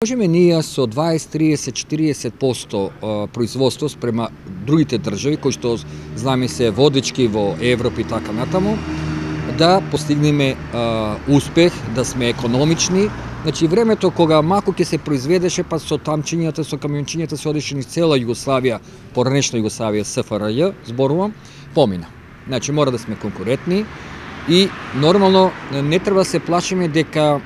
Можеме ние со 20, 30, 40% производство спрема другите држави, кои што знаме се водички во Европа и така натаму, да постигнеме успех, да сме економични. Значи времето кога мако ќе се произведеше, па со тамчињата, со камиончињата се одеше низ цела Југославија, поранешна Југославија, СФРЈ, зборувам, помина. Значи мора да сме конкурентни и нормално не треба да се плашиме дека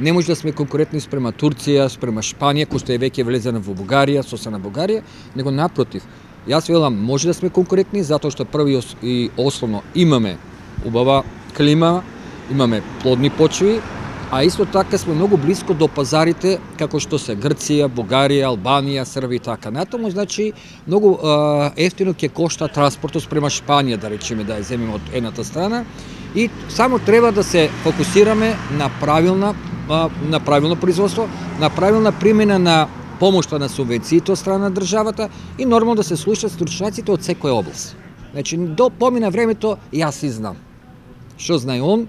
не може да сме конкурентни спрема Турција, спрема Шпанија, кој што е веќе влезена во Бугарија, сосна Бугарија, него напротив. Јас велам, може да сме конкурентни затоа што први и основно имаме убава клима, имаме плодни почви, а исто така сме многу близко до пазарите како што се Грција, Бугарија, Албанија, Србија и така натаму, значи многу ефтино ќе кошта транспортот спрема Шпанија, да речеме, да ја земеме од едната страна, и само треба да се фокусираме на правилно производство, на правилна примена на помошта на субвенциите од страна на државата и нормално да се слушаат стручњаците од секоја област. Значи, до помина времето, јас и знам. Што знае он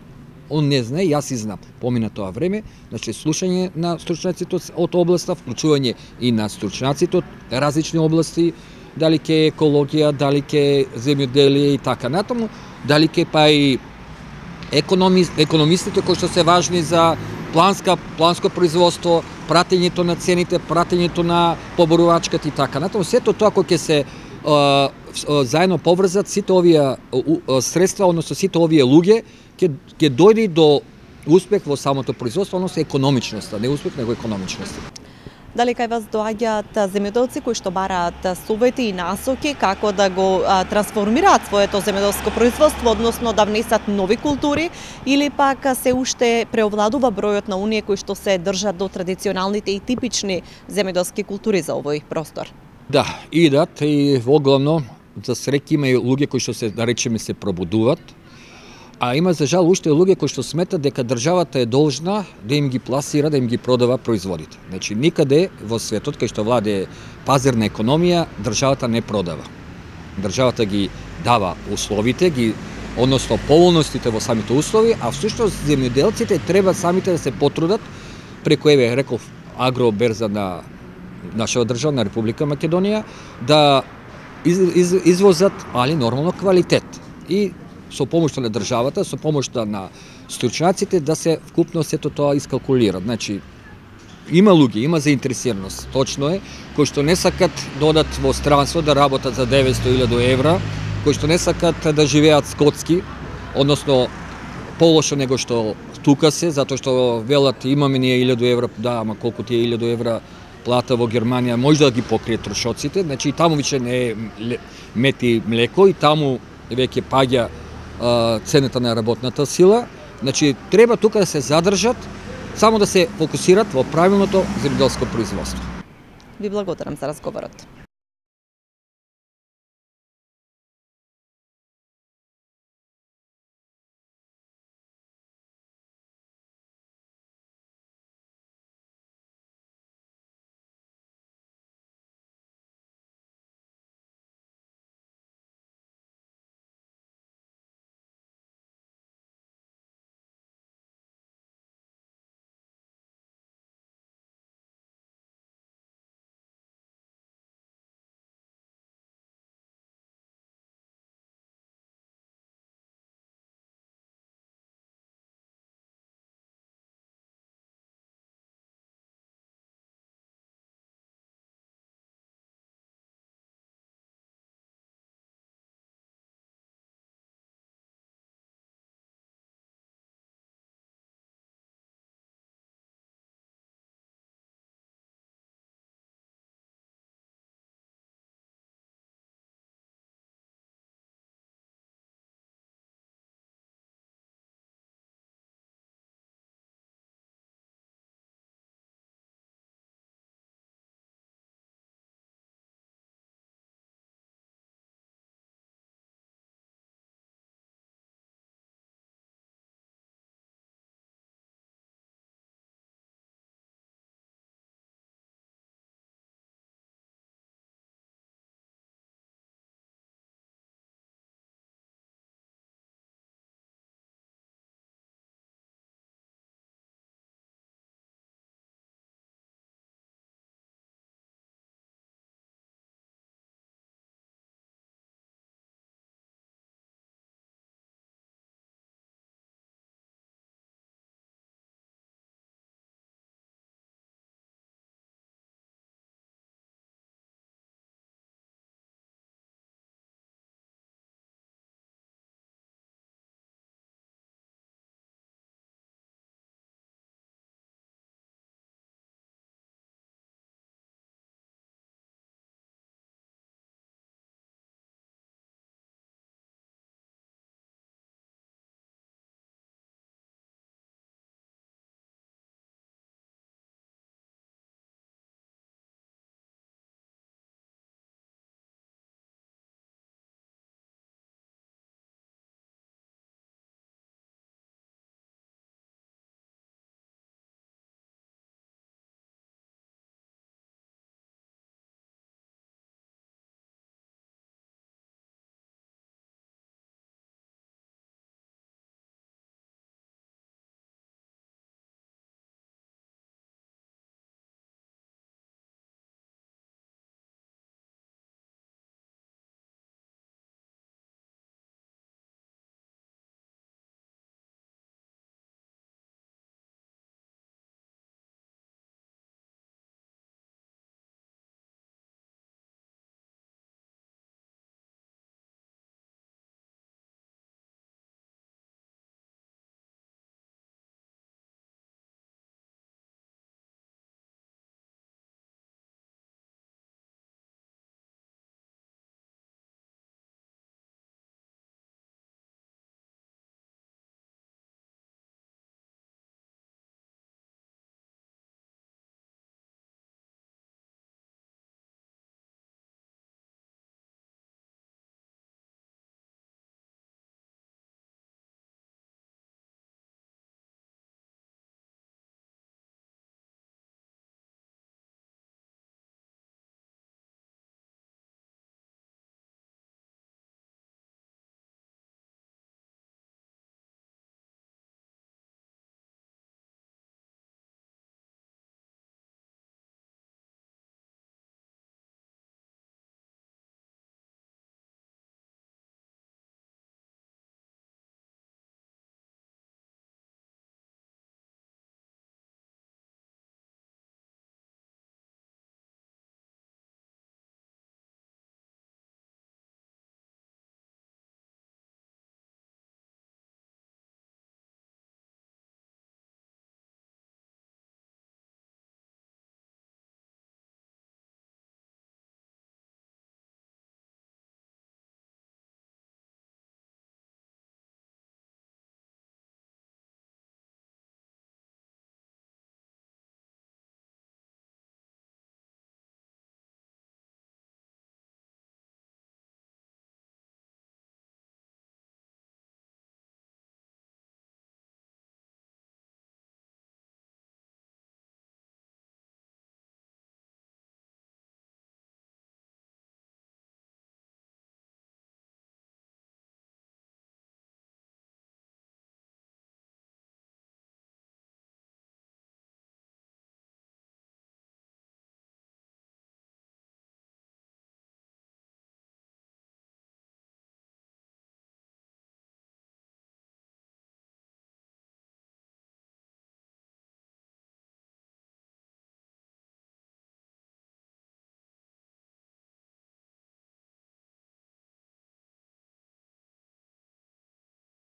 не знае, јас и знам. Помина тоа време, значи слушање на стручњаците од областа, вклучување и на стручњаците од различни области, дали ке екологија, дали ке земјоделие и така натаму, дали ке па и економистите кои што се важни за планско производство, пратењето на цените, пратењето на поборувачката и така натаму. Сето тоа кој ќе се заедно поврзат сите овие средства, односно сите овие луѓе, ќе дојде до успех во самото производство, односно економичноста, не успех, него економичноста. Дали кај вас доаѓаат земјоделци кои што бараат совети и насоки како да го трансформираат своето земјоделско производство, односно да внесат нови култури, или пак се уште преовладува бројот на оние кои што се држат до традиционалните и типични земјоделски култури за овој простор? Да, идат и воглавно за среќа има и луѓе кои што се, да речеме, се пробудуват, а има за жал уште луѓе кои што сметат дека државата е должна да им ги пласира, да им ги продава производите. Значи никаде во светот кај што владее пазарна економија, државата не продава. Државата ги дава условите, односно поволностите во самите услови, а всушност земјоделците треба самите да се потрудат преку, еве, реков, агроберза на нашата држава, на Република Македонија, да извозат, али нормално квалитет. И со помошта на државата, со помошта на стручњаците да се вкупно сето тоа искалкулира. Значи, има луѓе, има заинтересираност, точно е, кои што не сакат да одат во странство да работат за 900.000 евра, кои што не сакат да живеат скотски, односно полошо него што тука се, затоа што велат имаме ние 1000 евра, да, ама колку ти е 1000 евра плата во Германија, може да ги покрие трошоците, значи и таму више не е мед и млеко, и таму веќе паѓа цената на работната сила. Значи треба тука да се задржат, само да се фокусират во правилното земјоделско производство. Ви благодарам за разговорот.